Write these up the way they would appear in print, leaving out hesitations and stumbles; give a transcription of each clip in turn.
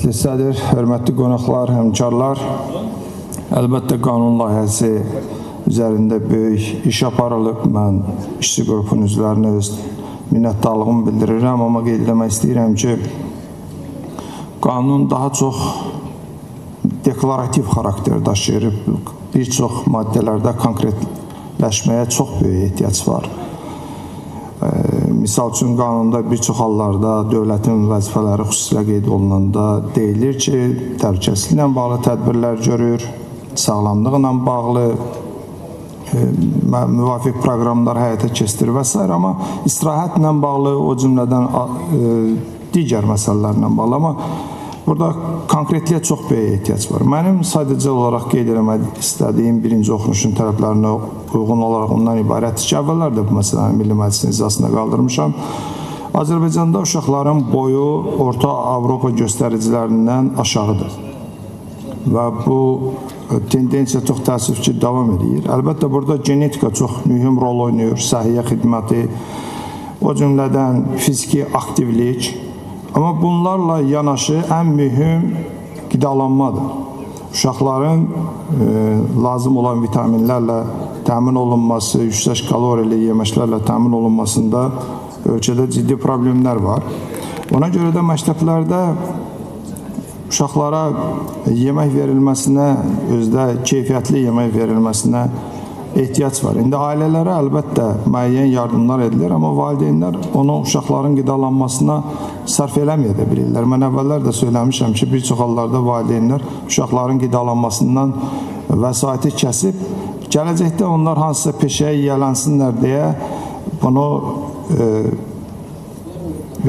Aziz Sədir, hörmətli qonaqlar, həmkarlar, əlbəttə qanun layihəsi üzərində böyük iş aparılıb. Mən işçi qrupunun üzvlərinə öz minnətdarlığımı bildirirəm, amma qeyd etmək istəyirəm ki, qanun daha çox deklarativ xarakter daşıyır. Bir çox maddələrdə konkretləşməyə çox böyük ehtiyac var. Misal üçün, qanunda bir çox hallarda dövlətin vəzifələri xüsusilə qeyd olunanda deyilir ki, təhlükəsizliklə bağlı tədbirlər görür, sağlamlıqla bağlı müvafiq proqramlar həyata keçirir və s. Amma istirahətlə bağlı, o cümlədən digər məsələlərlə bağlı. Amma burada konkretliyə çox böyük ehtiyac var. Mənim sadəcə olaraq qeyd etmək istədiyim birinci oxunuşun tərəflərinə uyğun olaraq ondan ibarətdir ki, əvvəllər də bu məsələni Milli Məclisin iclasında qaldırmışam. Azərbaycanda uşaqların boyu Orta Avropa göstəricilərindən aşağıdır. Və bu tendensiya çox təəssüf ki, davam edir. Əlbəttə, burada genetika çox mühüm rol oynayır, səhiyyə xidməti, o cümlədən fiziki aktivlik. Amma bunlarla yanaşı ən mühüm qidalanmadır. Uşaqların lazım olan vitaminlərlə təmin olunması, yüksək kalorili yeməklərlə təmin olunmasında ölkədə ciddi problemlər var. Ona görə də məktəblərdə uşaqlara yemək verilməsinə, özdə keyfiyyətli yemək verilməsinə ehtiyac var. İndi ailələrə əlbəttə müəyyən yardımlar edilir, amma valideynlər onu uşaqların qidalanmasına sərf eləməyə də bilirlər. Mən əvvəllər də söyləmişəm ki, bir çox hallarda valideynlər uşaqların qidalanmasından vəsaiti kəsib, gələcəkdə onlar hansısa peşəyə yiyələnsinlər deyə bunu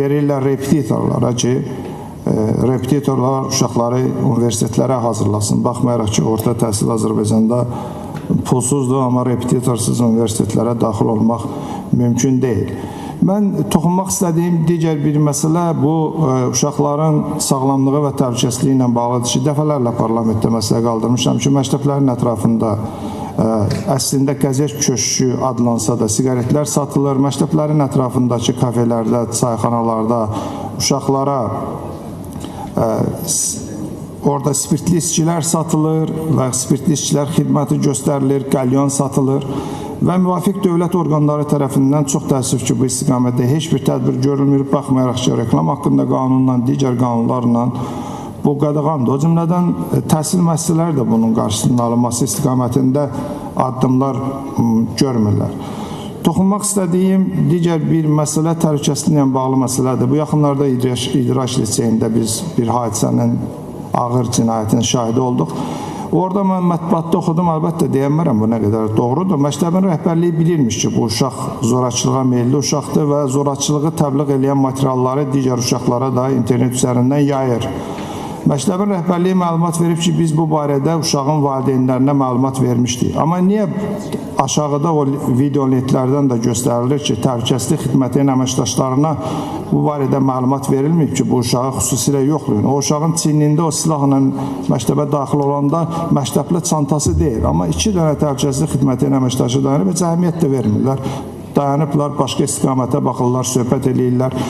verirlər repetitorlara ki, repetitorlar uşaqları universitetlərə hazırlasın. Baxmayaraq ki, orta təhsil Azərbaycanda pulsuzdur, amma repetitorsuz universitetlərə daxil olmaq mümkün deyil. Mən toxunmaq istədiyim digər bir məsələ bu uşaqların sağlamlığı və təhlükəsizliyi ilə bağlıdır ki, dəfələrlə parlamentdə məsələ qaldırmışam ki, məktəblərin ətrafında əslində qəzet köşkü adlansa da siqaretlər satılır. Məktəblərin ətrafındakı kafelərdə, çayxanalarda uşaqlara orada spirtli içkilər satılır və spirtli içkilər xidməti göstərilir, qəlyan satılır və müvafiq dövlət orqanları tərəfindən çox təəssüf ki, bu istiqamətdə heç bir tədbir görülmür, baxmayaraq ki, reklam haqqında qanunla, digər qanunlarla bu qadağandır. O cümlədən təhsil müəssisələri də bunun qarşısının alınması istiqamətində addımlar görmürlər. Toxunmaq istədiyim digər bir məsələ təhlükəsizliklə bağlı məsələdir. Bu yaxınlarda İdraç liseyində biz bir hadisənin ağır cinayətin şahidi olduq. Orada mən mətbuatda oxudum, əlbəttə deyəmərəm bu nə qədər doğrudur. Məktəbin rəhbərliyi bilirmiş ki, bu uşaq zorakılığa meyilli uşaqdır və zorakılığı təbliğ edən materialları digər uşaqlara da internet üzərindən yayır. Məktəbin rəhbərliyi məlumat verib ki, biz bu barədə uşağın valideynlərinə məlumat vermişdik. Amma niyə aşağıda o video netlərdən də göstərilir ki, təhlükəsizlik xidmətinin əməkdaşlarına bu barədə məlumat verilməyib ki, bu uşağı xüsusilə yoxlayın. O uşağın çiynində o silahla məktəbə daxil olanda məktəbli çantası deyil. Amma 2 dənə təhlükəsizlik xidmətinin əməkdaşı dayanıb, heç əhəmiyyət də vermirlər. Dayanıblar, başqa istiqamətə baxırlar, söhbət edirlər.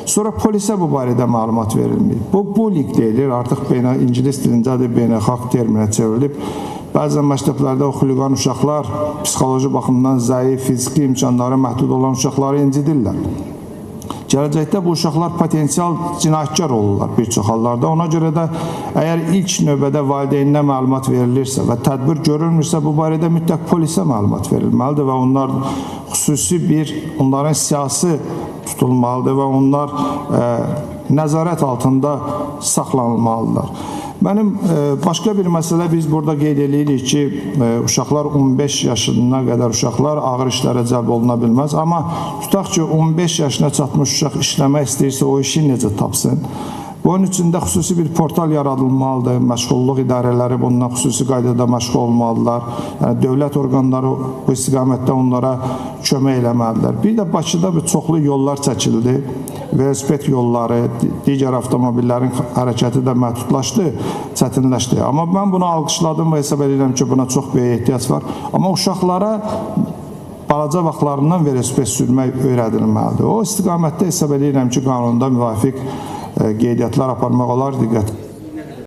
Sonra polisə bu barədə məlumat verilməyib. Bu bullying deyilir, artıq ingilis dilindədir, beynəlxalq terminə çevrilib. Bəzən məktəblərdə o xuliqan uşaqlar psixoloji baxımdan zəif, fiziki imkanları məhdud olan uşaqları incidirlər. Gələcəkdə bu uşaqlar potensial cinayətkar olurlar bir çox hallarda. Ona görə də əgər ilk növbədə valideyninə məlumat verilirsə və tədbir görülmürsə, bu barədə mütləq polisə məlumat verilməlidir və onlar xüsusi bir, onların siyasi tutulmalıdır və onlar nəzarət altında saxlanılmalıdırlar. Mənim başqa bir məsələ biz burada qeyd edirik ki, uşaqlar 15 yaşına qədər uşaqlar ağır işlərə cəlb oluna bilməz. Amma tutaq ki, 15 yaşına çatmış uşaq işləmək istəyirsə, o işi necə tapsın? Bunun üçün də xüsusi bir portal yaradılmalıdır. Məşğulluq idarələri bundan xüsusi qaydada məşğul olmalıdırlar. Yəni, dövlət orqanları bu istiqamətdə onlara kömək eləməlidirlər. Bir də Bakıda bir çoxlu yollar çəkildi. Velosiped yolları, digər avtomobillərin hərəkəti də məhdudlaşdı, çətinləşdi. Amma mən bunu alqışladım və hesab edirəm ki, buna çox böyük ehtiyac var. Amma uşaqlara balaca vaxtlarından velosiped sürmək öyrədilməlidir. O istiqamətdə hesab edirəm ki, qanunda müvafiq qeydiyyatlar aparmaq olar, diqqət.